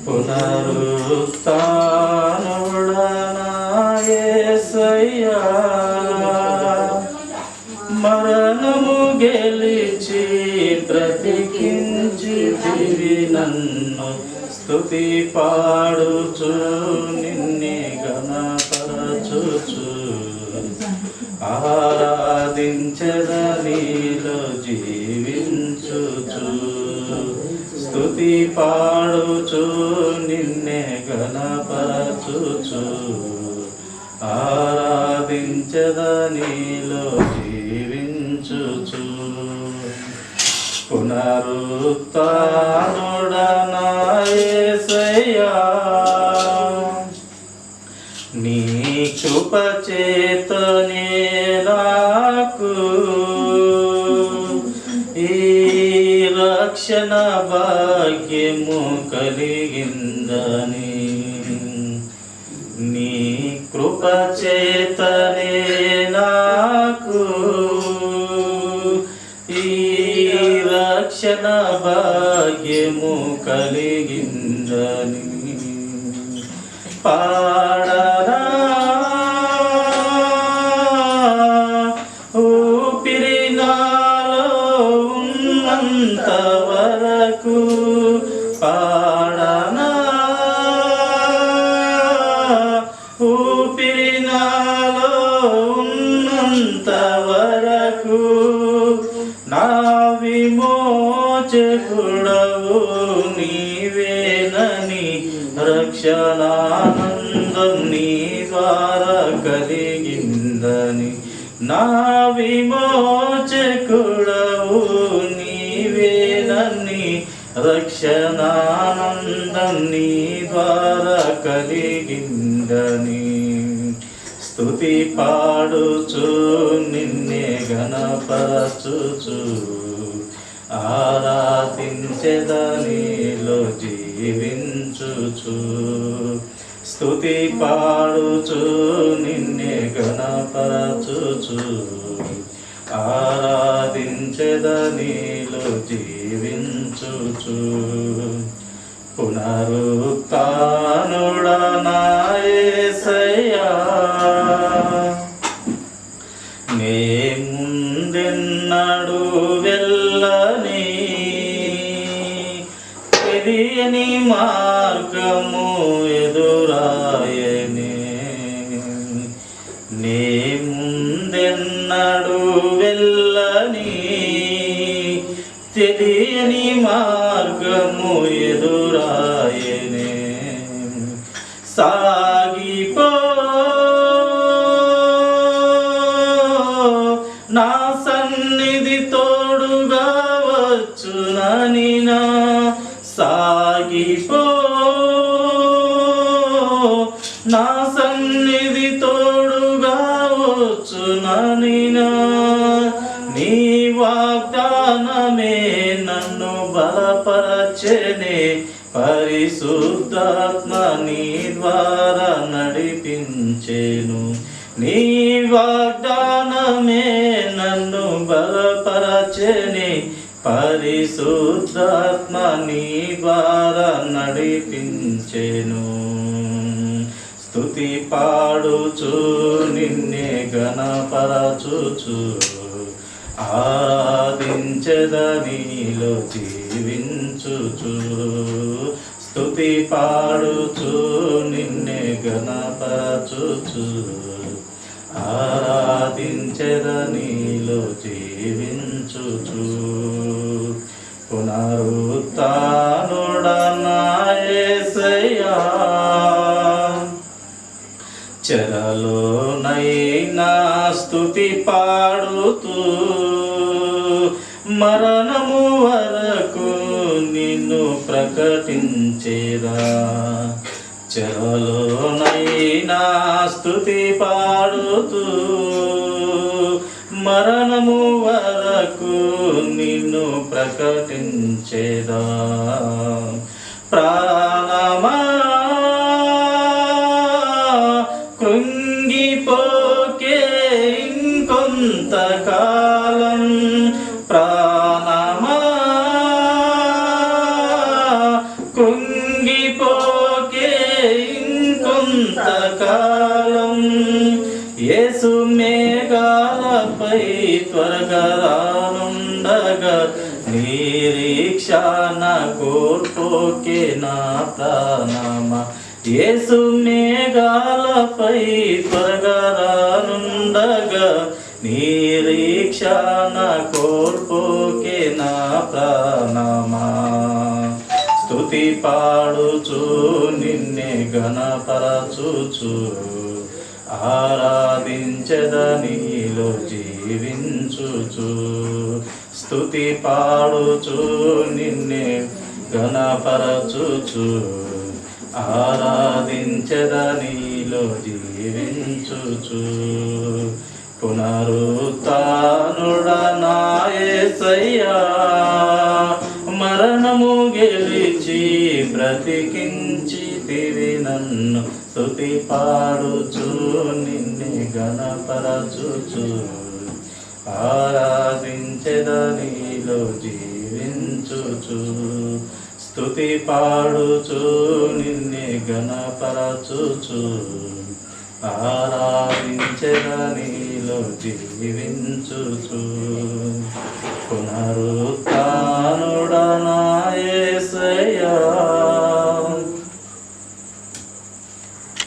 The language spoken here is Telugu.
పునరుత్థానుడా యేసయ్యా, మరణము గెలిచి బ్రతికించితివి నన్ను, స్తుతి పాడుచు నిన్నే ఘనపరచుచు, ఆరాధించదనిలో జీవించుచు, స్తుతి పాడుచు నిన్నే ఘనపరచుచు, ఆరాధించదనిలో జీవించుచు. పునరుత్థానుడా యేసయ్యా, నీ కృప చేతనే నాకు ఈ రక్షణ భాగ్యము కలిగిందని, నీ కృప చేతనే నాకు ఈ రక్షణ భాగ్యము కలిగిందని పాడరా ఊపిరి నాలో ఉన్నంత వరకు, పాడనా ఊపిరి నాలో ఉన్నంత వరకు, నా విమోచకుడవు నీవేనని రక్షణానందం నీ ద్వారా కలిగిందని, నా విమోచకుడవు నీవేనని రక్షణానందం నీ ద్వారా కలిగిందని, స్తుతి పాడుచు నిన్నే ఘనపరచుచు, ఆరాధించెదనిలో జీవించుచు, స్తుతి పాడుచు నిన్నే ఘనపరచుచు, ఆరాధించెదనిలో జీవించుచు. పునరుత్థానుడా యేసయ్యా, నే ముందెన్నడు వెళ్ళని తెలియని మార్గము ఎదురాయనే, నే ముందెన్నడు వెళ్ళని తెలియని మార్గము ఎదురాయనే, సాగిపో నా సన్నిధి తోడుగా వచ్చునని, నా సాగిపో నా సన్నిధి తోడుగా వచ్చునని, నీ వాగ్దానమే నన్ను బలపరచెనే, పరిశుద్ధాత్మ నీ ద్వారా నడిపించెను, నీ వాగ్దానమే నన్ను బలపరచెనే, పరిశుద్ధాత్మ నీ ద్వారా నడిపించెను, స్తుతి పాడుచు నిన్నే ఘనపరచుచు, ఆరాధించెదనిలో జీవించుచు, స్తుతి పాడుచు నిన్నే ఘనపరచుచు, ఆరాధించెదనిలో జీవించుచు. పునరుత్థానుడా యేసయ్యా, చెరలోనైనా స్తుతి పాడుతూ మరణము వరకు నిన్ను ప్రకటించేదా, చెరలోనైనా స్తుతి పాడుతూ మరణము వరకు నిన్ను ప్రకటించేదా, ప్రాణమా కృంగిపోకే ఇంకొంతకాలం, ప్రాణమా ఉన్నంతకాలం యేసు మేఘాలపై త్వరగా రానుండగా నిరీక్షణ కోల్పోకే నా ప్రాణమా. యేసు మేఘాలపై త్వరగా రానుండగా నిరీక్షణ కోల్పోకే నా ప్రాణమా. స్తుతి పాడుచు నిన్నే ఘనపరచుచు ఆరాధించదనిలో జీవించుచు. స్తుతి పాడుచు నిన్నే ఘనపరచుచు ఆరాధించదనిలో జీవించుచు. పునరుత్థానుడా నా యేసయ్యా, మరణము గెలిచి బ్రతికించితివి నన్ను. స్తుతి పాడుచు నిన్నే ఘనపరచుచు ఆరాధించెదనిలో జీవించుచు. స్తుతి పాడుచు నిన్నే ఘనపరచుచు ఆరాధించెదనిలో జీవించుచు. పునరుత్థానుడా